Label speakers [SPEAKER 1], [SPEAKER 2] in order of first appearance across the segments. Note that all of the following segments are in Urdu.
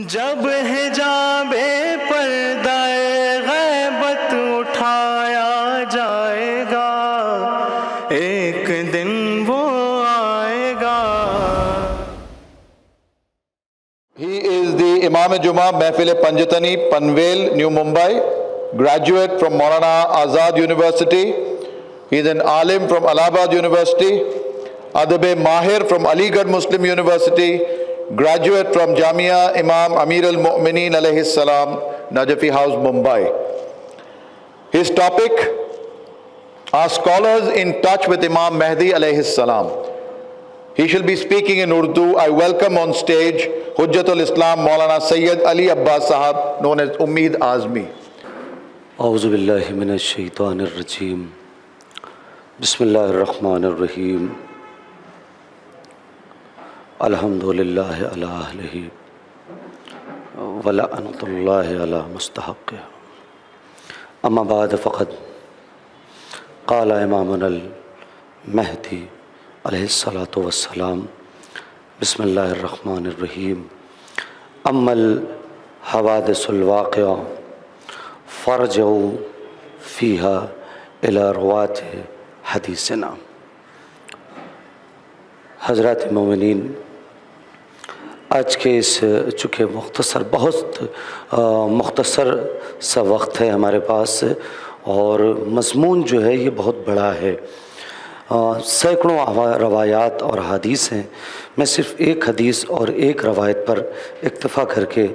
[SPEAKER 1] جب حجاب پردہ غیبت اٹھایا جائے گا، ایک دن وہ آئے گا۔
[SPEAKER 2] He is the Imam Jummah Mahfil Panjatani, Panvel, New Mumbai, graduate from Maulana Azad University. He is an alim from Allahabad University, Adab-e-Mahir from Aligarh Muslim University, graduate from Jamia Imam Amir al-Mu'mineen alayhi salam, Najafi House, Mumbai. His topic, are scholars in touch with Imam Mahdi alayhi salam? He shall be speaking in Urdu. I welcome on stage Hujjatul Islam Maulana Sayyid Ali Abbas Sahab, known as Ummeed Azmi.
[SPEAKER 3] اعوذ باللہ من الشیطان الرجیم، بسم اللہ الرحمن الرحیم، الحمد للہ علی اہلہ ولعنۃ اللہ علی مستحقہ، اما بعد فقد قال امامنا المہدی علیہ الصلاۃ والسلام، بسم اللہ الرحمن الرحیم، اما الحوادث الواقعہ فرجعوا فیہا الی روات حدیثنا۔ حضرات مومنین، آج کے اس چونکہ بہت مختصر سا وقت ہے ہمارے پاس، اور مضمون جو ہے یہ بہت بڑا ہے، سینکڑوں روایات اور حدیث ہیں۔ میں صرف ایک حدیث اور ایک روایت پر اکتفا کر کے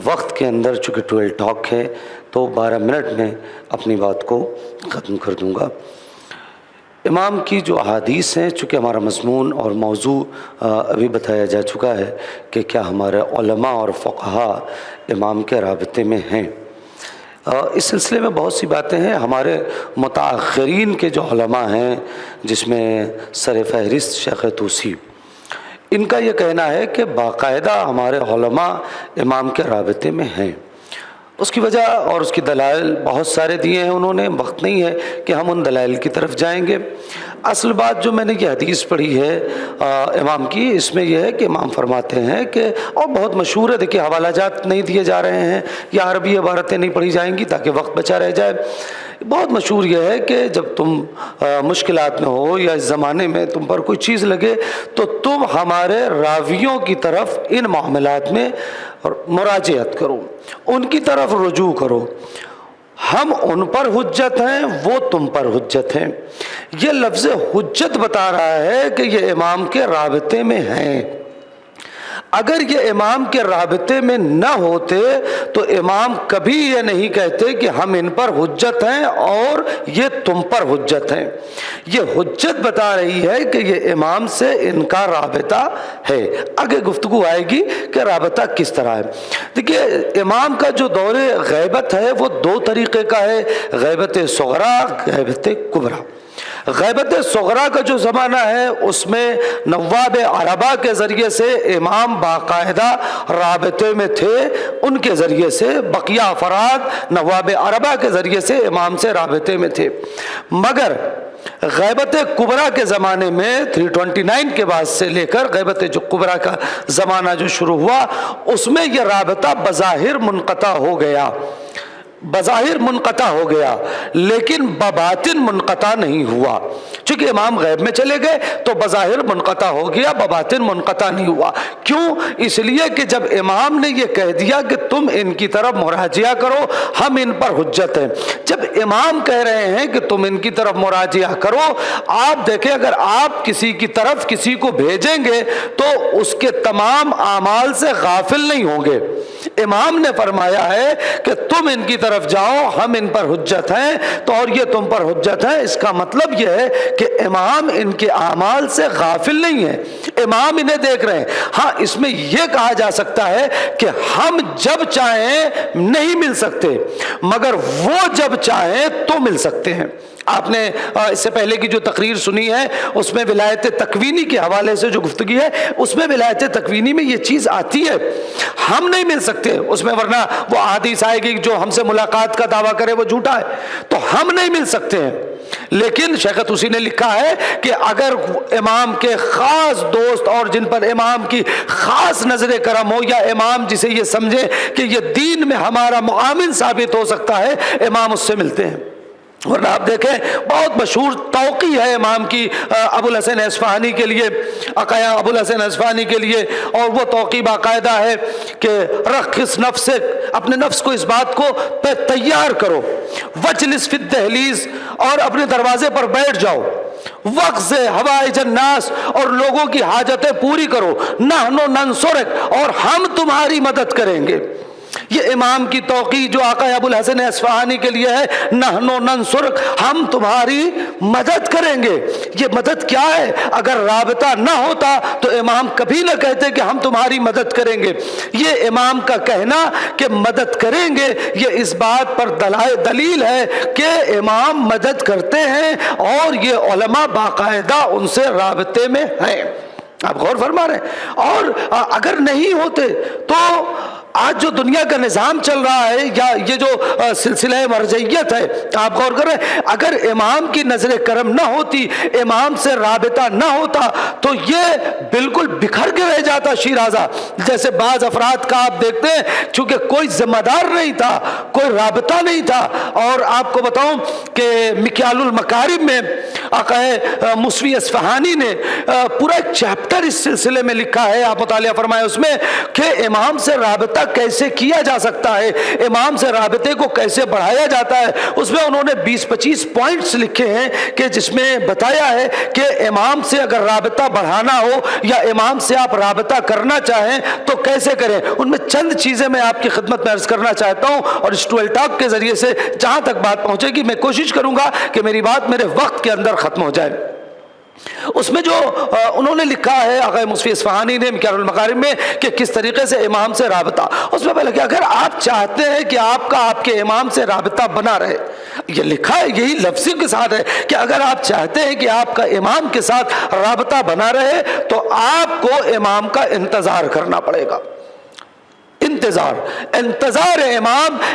[SPEAKER 3] وقت کے اندر، چونکہ 12 ٹاک ہے تو 12 منٹ میں اپنی بات کو ختم کر دوں گا۔ امام کی جو احادیث ہیں، چونکہ ہمارا مضمون اور موضوع ابھی بتایا جا چکا ہے کہ کیا ہمارے علماء اور فقہا امام کے رابطے میں ہیں، اس سلسلے میں بہت سی باتیں ہیں۔ ہمارے متاخرین کے جو علماء ہیں، جس میں سر فہرست شیخ طوسی، ان کا یہ کہنا ہے کہ باقاعدہ ہمارے علماء امام کے رابطے میں ہیں۔ اس کی وجہ اور اس کی دلائل بہت سارے دیے ہیں انہوں نے، وقت نہیں ہے کہ ہم ان دلائل کی طرف جائیں گے۔ اصل بات جو میں نے یہ حدیث پڑھی ہے امام کی، اس میں یہ ہے کہ امام فرماتے ہیں کہ، اور بہت مشہور ہے، دیکھیے حوالہ جات نہیں دیے جا رہے ہیں یا عربی عبارتیں نہیں پڑھی جائیں گی تاکہ وقت بچا رہ جائے۔ بہت مشہور یہ ہے کہ جب تم مشکلات میں ہو یا اس زمانے میں تم پر کوئی چیز لگے تو تم ہمارے راویوں کی طرف ان معاملات میں مراجعت کرو، ان کی طرف رجوع کرو، ہم ان پر حجت ہیں، وہ تم پر حجت ہیں۔ یہ لفظ حجت بتا رہا ہے کہ یہ امام کے رابطے میں ہیں۔ اگر یہ امام کے رابطے میں نہ ہوتے تو امام کبھی یہ نہیں کہتے کہ ہم ان پر حجت ہیں اور یہ تم پر حجت ہیں۔ یہ حجت بتا رہی ہے کہ یہ امام سے ان کا رابطہ ہے۔ آگے گفتگو آئے گی کہ رابطہ کس طرح ہے۔ دیکھیے، امام کا جو دور غیبت ہے وہ 2 طریقے کا ہے، غیبت صغریٰ، غیبت کبریٰ۔ غیبت صغریٰ کا جو زمانہ ہے اس میں نواب عربہ کے ذریعے سے امام باقاعدہ رابطے میں تھے، ان کے ذریعے سے بقیہ افراد نواب عربہ کے ذریعے سے امام سے رابطے میں تھے۔ مگر غیبت کبریٰ کے زمانے میں 329 کے بعد سے لے کر غیبت جو کبریٰ کا زمانہ جو شروع ہوا، اس میں یہ رابطہ بظاہر منقطع ہو گیا، بظاہر منقطع ہو گیا، لیکن بباطن منقطع نہیں ہوا۔ چونکہ امام غیب میں چلے گئے تو بظاہر منقطع ہو گیا، بباطن منقطع نہیں ہوا۔ کیوں؟ اس لیے کہ جب امام نے یہ کہہ دیا کہ تم ان کی طرف مراجعہ کرو، ہم ان پر حجت ہیں، جب امام کہہ رہے ہیں کہ تم ان کی طرف مراجعہ کرو، آپ دیکھیں اگر آپ کسی کی طرف کسی کو بھیجیں گے تو اس کے تمام اعمال سے غافل نہیں ہوں گے۔ امام نے فرمایا ہے کہ تم ان کی طرف جاؤ، ہم ان پر حجت ہیں، تو اور یہ تم پر حجت ہیں، اس کا مطلب یہ ہے کہ امام ان کے اعمال سے غافل نہیں ہے، امام انہیں دیکھ رہے ہیں۔ ہاں، اس میں یہ کہا جا سکتا ہے کہ ہم جب چاہیں نہیں مل سکتے، مگر وہ جب چاہیں تو مل سکتے ہیں۔ آپ نے اس سے پہلے کی جو تقریر سنی ہے اس میں ولایت تکوینی کے حوالے سے جو گفتگی ہے، اس میں ولایت تکوینی میں یہ چیز آتی ہے، ہم نہیں مل سکتے اس میں، ورنہ وہ حدیث آئے گی جو ہم سے ملاقات کا دعویٰ کرے وہ جھوٹا ہے، تو ہم نہیں مل سکتے ہیں۔ لیکن شیخ طوسی نے لکھا ہے کہ اگر امام کے خاص دوست اور جن پر امام کی خاص نظر کرم ہو، یا امام جسے یہ سمجھے کہ یہ دین میں ہمارا معاون ثابت ہو سکتا ہے، امام اس سے ملتے ہیں۔ ورنہ آپ دیکھیں بہت مشہور توقی ہے امام کی ابو الحسن اصفہانی کے لیے، عقایا ابو الحسن اصفہانی کے لیے، اور وہ توقی باقاعدہ ہے کہ رخص نفسک، اپنے نفس کو اس بات کو تیار کرو، وجلس فی الدہلیز، اور اپنے دروازے پر بیٹھ جاؤ، وقت حوائج الناس، اور لوگوں کی حاجتیں پوری کرو، نحن ننصرک، اور ہم تمہاری مدد کریں گے۔ یہ امام کی توقی جو آقا ابو الحسن اصفہانی کے لیے ہے، نحن ننصرک، ہم تمہاری مدد کریں گے۔ یہ مدد کیا ہے؟ اگر رابطہ نہ ہوتا تو امام کبھی نہ کہتے کہ ہم تمہاری مدد کریں گے۔ یہ امام کا کہنا کہ مدد کریں گے، یہ اس بات پر دلیل ہے کہ امام مدد کرتے ہیں، اور یہ علماء باقاعدہ ان سے رابطے میں ہیں۔ آپ غور فرما رہے ہیں؟ اور اگر نہیں ہوتے تو آج جو دنیا کا نظام چل رہا ہے، یا یہ جو سلسلہ مرجعیت ہے، آپ غور کر رہے ہیں، اگر امام کی نظر کرم نہ ہوتی، امام سے رابطہ نہ ہوتا، تو یہ بالکل بکھر کے رہ جاتا شیرازہ۔ جیسے بعض افراد کا آپ دیکھتے ہیں، چونکہ کوئی ذمہ دار نہیں تھا، کوئی رابطہ نہیں تھا۔ اور آپ کو بتاؤں کہ مکیال المکارم میں آقا موسوی اصفہانی نے پورا ایک چیپٹر اس سلسلے میں لکھا ہے، آپ مطالعہ فرمائے اس میں، کہ امام سے رابطہ کیسے کیا جا سکتا ہے، امام سے رابطے کو کیسے بڑھایا جاتا ہے۔ اس میں انہوں نے 20-25 پوائنٹس لکھے ہیں کہ جس میں بتایا ہے کہ امام سے اگر رابطہ بڑھانا ہو، یا امام سے آپ رابطہ کرنا چاہیں تو کیسے کریں۔ ان میں چند چیزیں میں آپ کی خدمت میں عرض کرنا چاہتا ہوں، اور اس ٹویل ٹاک کے ذریعے سے جہاں تک بات پہنچے گی میں کوشش کروں گا کہ میری بات میرے وقت کے اندر ختم ہو جائے۔ اس میں جو انہوں نے لکھا ہے آقا موسوی اصفہانی نے مکیال المکارم میں، کہ کس طریقے سے امام سے رابطہ، اس میں پہلے کہ اگر آپ چاہتے ہیں کہ آپ کے امام سے رابطہ بنا رہے، یہ لکھا ہے یہی لفظی کے ساتھ ہے کہ اگر آپ چاہتے ہیں کہ آپ کا امام کے ساتھ رابطہ بنا رہے تو آپ کو امام کا انتظار کرنا پڑے گا۔ انتظار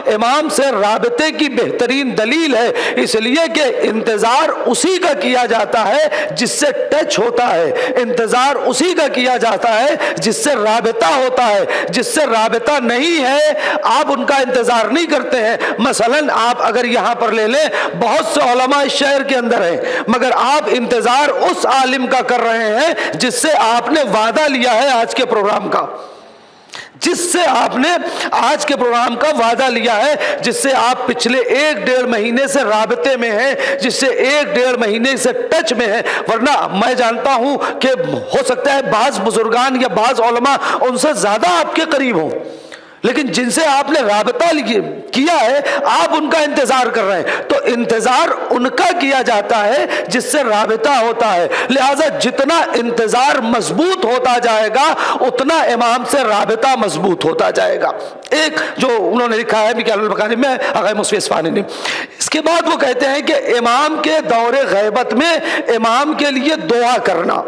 [SPEAKER 3] امام سے رابطے کی بہترین دلیل ہے، اس لیے کہ انتظار اسی کا کیا جاتا ہے جس سے ٹچ ہوتا ہے، انتظار اسی کا کیا جاتا ہے جس سے رابطہ ہوتا ہے۔ جس سے رابطہ نہیں ہے آپ ان کا انتظار نہیں کرتے ہیں۔ مثلا آپ اگر یہاں پر لے لیں، بہت سے علماء اس شہر کے اندر ہیں، مگر آپ انتظار اس عالم کا کر رہے ہیں جس سے آپ نے وعدہ لیا ہے آج کے پروگرام کا، جس سے آپ نے آج کے پروگرام کا وعدہ لیا ہے، جس سے آپ پچھلے 1-1.5 مہینے سے رابطے میں ہیں، جس سے 1-1.5 مہینے سے ٹچ میں ہیں۔ ورنہ میں جانتا ہوں کہ ہو سکتا ہے بعض بزرگان یا بعض علماء ان سے زیادہ آپ کے قریب ہوں، لیکن جن سے آپ نے رابطہ کیا ہے آپ ان کا انتظار کر رہے ہیں، تو انتظار ان کا کیا جاتا ہے جس سے رابطہ ہوتا ہے۔ لہذا جتنا انتظار مضبوط ہوتا جائے گا اتنا امام سے رابطہ مضبوط ہوتا جائے گا۔ ایک جو انہوں نے لکھا ہے مکیال المکارم میں آقا موسوی اصفہانی نے، اس کے بعد وہ کہتے ہیں کہ امام کے دور غیبت میں امام کے لیے دعا کرنا۔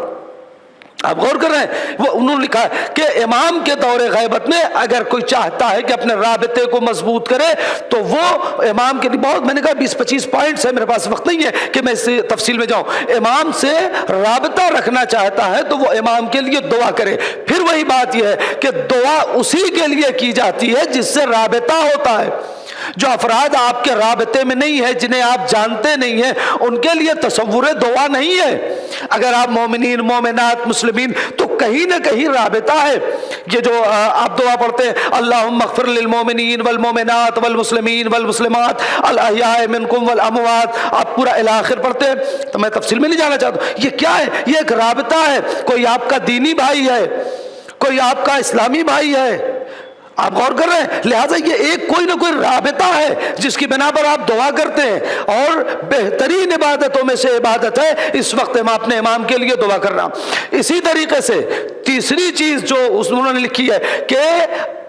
[SPEAKER 3] آپ غور کر رہے ہیں، وہ انہوں نے لکھا ہے کہ امام کے دور غیبت میں اگر کوئی چاہتا ہے کہ اپنے رابطے کو مضبوط کرے تو وہ امام کے لیے بہت، میں نے کہا 20-25 پوائنٹس ہے، میرے پاس وقت نہیں ہے کہ میں اس تفصیل میں جاؤں۔ امام سے رابطہ رکھنا چاہتا ہے تو وہ امام کے لیے دعا کرے۔ پھر وہی بات یہ ہے کہ دعا اسی کے لیے کی جاتی ہے جس سے رابطہ ہوتا ہے۔ جو افراد آپ کے رابطے میں نہیں ہے، جنہیں آپ جانتے نہیں ہیں، ان کے لیے تصور دعا نہیں ہے۔ اگر آپ مومنین مومنات مسلمین تو کہیں نہ کہیں رابطہ ہے۔ یہ جو آپ دعا پڑھتے ہیں اللہم اغفر للمومنین والمومنات والمسلمین والمسلمات الاحیاء منکم والاموات، آپ پورا الاخر پڑھتے ہیں، تو میں تفصیل میں نہیں جانا چاہتا۔ یہ کیا ہے؟ یہ ایک رابطہ ہے۔ کوئی آپ کا دینی بھائی ہے، کوئی آپ کا اسلامی بھائی ہے، آپ غور کر رہے ہیں۔ لہٰذا یہ ایک کوئی نہ کوئی رابطہ ہے جس کی بنا پر آپ دعا کرتے ہیں، اور بہترین عبادتوں میں سے عبادت ہے اس وقت اپنے امام کے لیے دعا کرنا۔ اسی طریقے سے تیسری چیز جو انہوں نے لکھی ہے کہ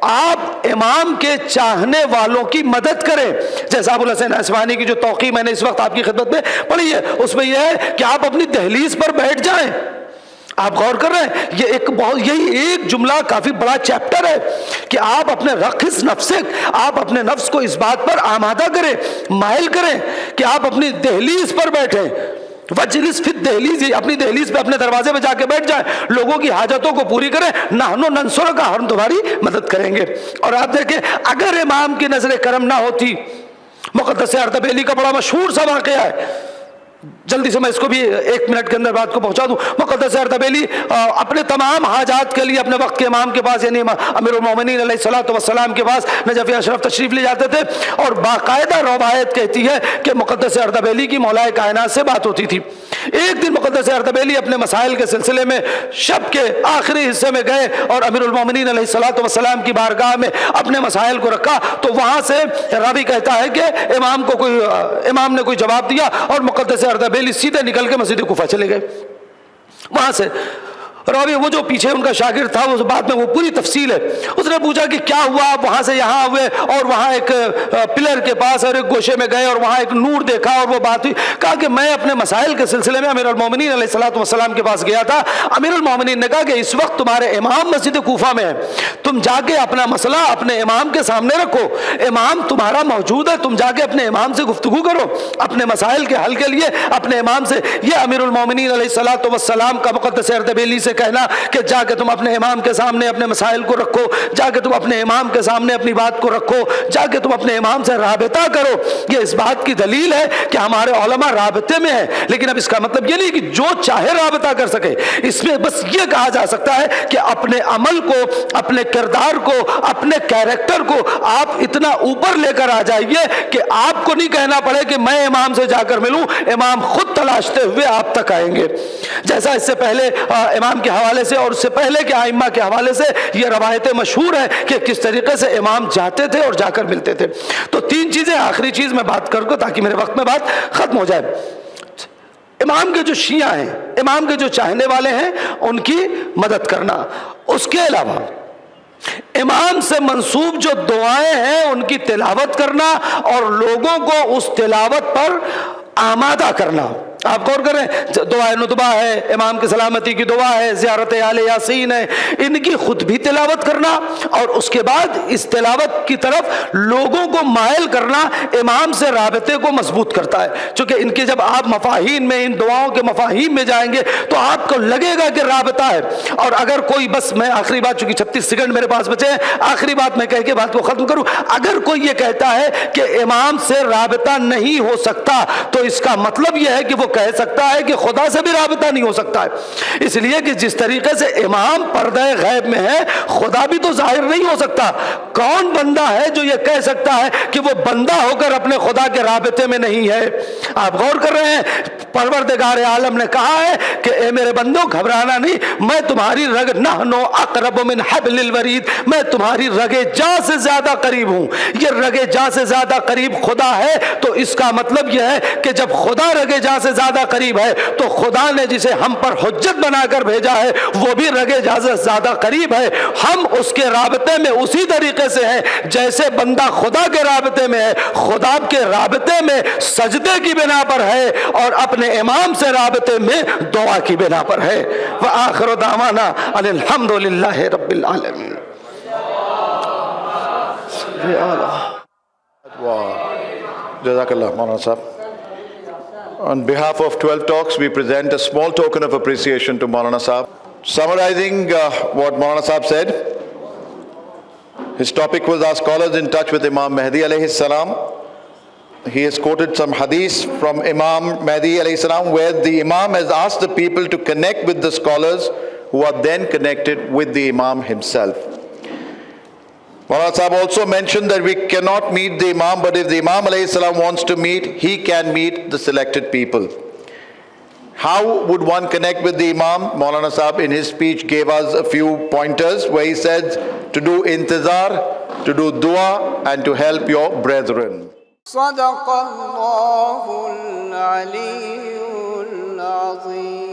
[SPEAKER 3] آپ امام کے چاہنے والوں کی مدد کریں۔ جیسا ابو الحسن اصفہانی کی جو توقیع میں نے اس وقت آپ کی خدمت میں پڑھی ہے، اس میں یہ ہے کہ آپ اپنی دہلیز پر بیٹھ جائیں، آپ غور کر رہے ہیں؟ یہ ایک بہت، یہی ایک جملہ کافی بڑا چیپٹر ہے کہ آپ اپنے رخص نفسک، آپ اپنے نفس کو اس بات پر آمادہ کریں، مائل کریں کہ آپ اپنی دہلیز پر بیٹھیں، وجلس فی الدہلیز، اپنی دہلیز پہ اپنے دروازے پہ جا کے بیٹھ جائیں، لوگوں کی حاجتوں کو پوری کریں، نحن ننصرک، ہم تمہاری مدد کریں گے۔ اور آپ دیکھیں اگر امام کی نظر کرم نہ ہوتی، مقدس اردبیلی کا بڑا مشہور سا واقعہ ہے، جلدی سے میں اس کو بھی 1 منٹ کے اندر بات کو پہنچا دوں۔ مقدس اردبیلی اپنے تمام حاجات کے لیے اپنے وقت کے امام کے پاس، یعنی امیر المومنین علیہ الصلوۃ والسلام کے پاس نجف اشرف تشریف لے جاتے تھے، اور باقاعدہ روایت کہتی ہے کہ مقدس اردبیلی کی مولائے کائنات سے بات ہوتی تھی۔ ایک دن مقدس اردبیلی اپنے مسائل کے سلسلے میں شب کے آخری حصے میں گئے اور امیر المومنین علیہ الصلوۃ والسلام کی بارگاہ میں اپنے مسائل کو رکھا، تو وہاں سے راوی کہتا ہے کہ امام نے کوئی جواب دیا اور مقدس اردبیلی سیدھے نکل کے مسجد کوفہ چلے گئے۔ وہاں سے راوی، وہ جو پیچھے ان کا شاگرد تھا، وہ بعد میں وہ پوری تفصیل ہے، اس نے پوچھا کہ کیا ہوا، آپ وہاں سے یہاں ہوئے اور وہاں ایک پلر کے پاس اور ایک گوشے میں گئے اور وہاں ایک نور دیکھا اور وہ بات ہوئی۔ کہا کہ میں اپنے مسائل کے سلسلے میں امیر المومنین علیہ الصلوۃ والسلام کے پاس گیا تھا، امیر المومنین نے کہا کہ اس وقت تمہارے امام مسجد کوفہ میں ہے، تم جا کے اپنا مسئلہ اپنے امام کے سامنے رکھو، امام تمہارا موجود ہے، تم جا کے اپنے امام سے گفتگو کرو اپنے مسائل کے حل کے لیے اپنے امام سے۔ یہ امیر المومنین علیہ الصلوۃ والسلام کا مقدس اردبیلی سے کہنا کہ جا کے تم اپنے امام کے سامنے اپنے مسائل کو رکھو، جا کے تم اپنے امام کے سامنے اپنی بات کو رکھو، جا کے تم اپنے امام سے رابطہ کرو، یہ اس بات کی دلیل ہے کہ ہمارے علماء رابطے میں ہیں۔ لیکن اب اس کا مطلب یہ نہیں کہ جو چاہے رابطہ کر سکے، اس میں بس یہ کہا جا سکتا ہے کہ اپنے عمل کو، اپنے کردار کو، اپنے کیریکٹر کو آپ اتنا اوپر لے کر آ جائیے کہ آپ کو نہیں کہنا پڑے کہ میں امام سے جا کر ملوں، امام خود تلاشتے ہوئے آپ تک آئیں گے۔ جیسا اس سے پہلے امام کے حوالے سے اور اس سے پہلے کے ائمہ کے حوالے سے یہ روایتیں مشہور ہیں کہ کس طریقے سے امام جاتے تھے اور جا کر ملتے تھے۔ تو 3 چیزیں، آخری چیز میں بات کر کو تاکہ میرے وقت میں بات ختم ہو جائے۔ امام کے جو شیعہ ہیں، امام کے جو چاہنے والے ہیں، ان کی مدد کرنا، اس کے علاوہ امام سے منسوب جو دعائیں ہیں ان کی تلاوت کرنا اور لوگوں کو اس تلاوت پر آمادہ کرنا۔ آپ غور کریں، دعائے ندبہ ہے، امام کی سلامتی کی دعا ہے، زیارت آل یاسین ہے، ان کی خود بھی تلاوت کرنا اور اس کے بعد اس تلاوت کی طرف لوگوں کو مائل کرنا امام سے رابطے کو مضبوط کرتا ہے۔ چونکہ ان کے جب آپ مفاہیم میں، ان دعاؤں کے مفاہیم میں جائیں گے تو آپ کو لگے گا کہ رابطہ ہے۔ اور اگر کوئی، بس میں آخری بات، چونکہ 36 سیکنڈ میرے پاس بچے ہیں، آخری بات میں کہہ کے بات کو ختم کروں، اگر کوئی یہ کہتا ہے کہ امام سے رابطہ نہیں ہو سکتا تو اس کا مطلب یہ ہے کہ وہ کہہ سکتا ہے کہ خدا سے بھی رابطہ نہیں ہو سکتا ہے۔ اس لیے کہ جس طریقے سے امام پردہ غیب میں ہے، خدا بھی تو ظاہر نہیں ہو سکتا۔ کون بندہ ہے جو یہ کہہ سکتا ہے کہ وہ بندہ ہو کر اپنے خدا کے رابطے میں نہیں ہے؟ آپ غور کر رہے ہیں، پروردگار عالم نے کہا ہے کہ اے میرے بندوں گھبرانا نہیں، میں تمہاری رگ، نحن اقرب من حبل الورید، میں تمہاری رگ جاں سے زیادہ قریب ہوں۔ یہ رگ جاں سے زیادہ قریب خدا ہے، تو اس کا مطلب یہ ہے کہ جب خدا رگ جاں سے زیادہ قریب ہے تو خدا نے جسے ہم پر حجت بنا کر بھیجا ہے وہ بھی رگ جاں سے زیادہ قریب ہے۔ ہم اس کے رابطے میں اسی طریقے سے ہیں جیسے بندہ خدا کے رابطے میں ہے، خدا کے رابطے میں سجدے کی بنا پر ہے اور اپنے امام سے رابطے میں دعا کی بنا پر ہے۔ وآخر دعوانا ان الحمد للہ رب العالمین۔
[SPEAKER 2] جزاک اللہ مولانا صاحب۔ On behalf of 12 Talks, we present a small token of appreciation to Maulana Sahab. Summarizing what Maulana Sahab said, his topic was our scholars in touch with Imam Mahdi alayhi salam. He has quoted some hadith from Imam Mahdi alayhi salam where the Imam has asked the people to connect with the scholars who are then connected with the Imam himself. Maulana Sahab also mentioned that we cannot meet the Imam, but if the Imam alayhi salam wants to meet, he can meet the selected people. How would one connect with the Imam? Maulana Sahab in his speech gave us a few pointers where he said to do intizar, to do dua and to help your brethren.
[SPEAKER 4] Sadaqallahul Aliyyul Azim.